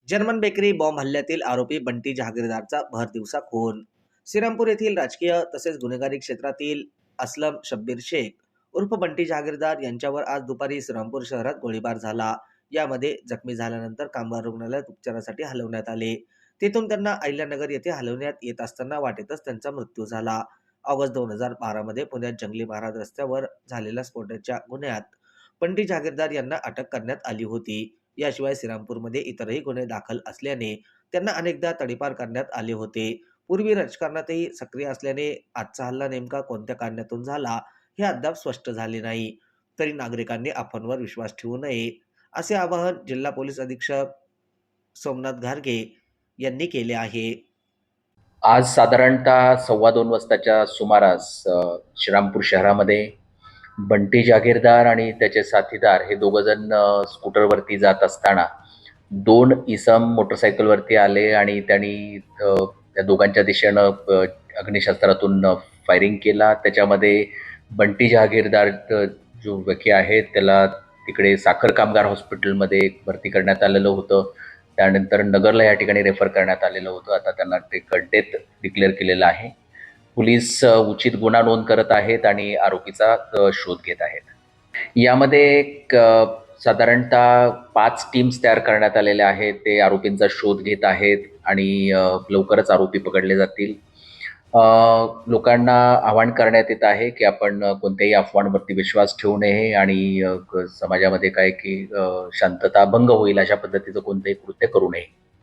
German bakery bomb हल्ल्यातील आरोपी बंटी जहागीरदारचा भरदिवसा खून. श्रीरामपूर येथील राजकीय तसेच गुन्हेगारी क्षेत्रातील असलम शब्बीर शेख उर्फ बंटी जहागीरदार यांच्यावर आज दुपारी श्रीरामपूर शहरात गोळीबार झाला. यामध्ये जखमी झाल्यानंतर कामगार रुग्णालयात उपचारासाठी हलवण्यात आले. तेथून त्यांना अहिल्यानगर येथे हलवण्यात येत असताना वाटेतच त्यांचा मृत्यू झाला. ऑगस्ट 2012 मध्ये पुण्यात जंगली महाराज रस्त्यावर झालेल्या स्फोटाच्या गुन्ह्यात बंटी जहागीरदार यांना अटक करण्यात आली होती. याशिवाय श्रीरामपूरमध्ये इतरही गुन्हे दाखल असल्याने त्यांना अनेकदा तडीपार करण्यात आले होते. पूर्वी राजकारणातही सक्रिय असल्याने आजचा हल्ला नेमका कोणत्या कारणातून झाला हे अद्याप स्पष्ट झाले नाही. तरी नागरिकांनी अफवांवर विश्वास ठेवू नये असे आवाहन जिल्हा पोलीस अधीक्षक सोमनाथ घारगे यांनी केले आहे. आज साधारणतः 2:15 वाजताच्या सुमारास श्रीरामपूर शहरामध्ये बंटी जागीरदार आणि त्याचे साथीदार हे दोघंजण स्कूटरवरती जात असताना 2 इसम मोटरसायकलवरती आले आणि त्यांनी त्या दोघांच्या दिशेनं अग्निशस्त्रातून फायरिंग केला. त्याच्यामध्ये बंटी जहागीरदार जो व्यक्ती आहे त्याला तिकडे साखर कामगार हॉस्पिटलमध्ये भरती करण्यात आलेलं होतं. त्यानंतर नगरला या ठिकाणी रेफर करण्यात आलेलं होतं. आता त्यांना ते डेथ डिक्लेअर केलेलं आहे. पोलीस उचित गुन्हा नोंद करत आहेत आणि आरोपीचा शोध घेत आहेत. यामध्ये साधारणतः 5 टीम्स तयार करण्यात आलेल्या आहेत. ते आरोपींचा शोध घेत आहेत आणि लवकरच आरोपी पकडले जातील. लोकांना आवाहन करण्यात येत आहे की आपण कोणत्याही अफवांवरती विश्वास ठेवू नये आणि समाजामध्ये काय की शांतता भंग होईल अशा पद्धतीचं कोणतेही कृत्य करू नये.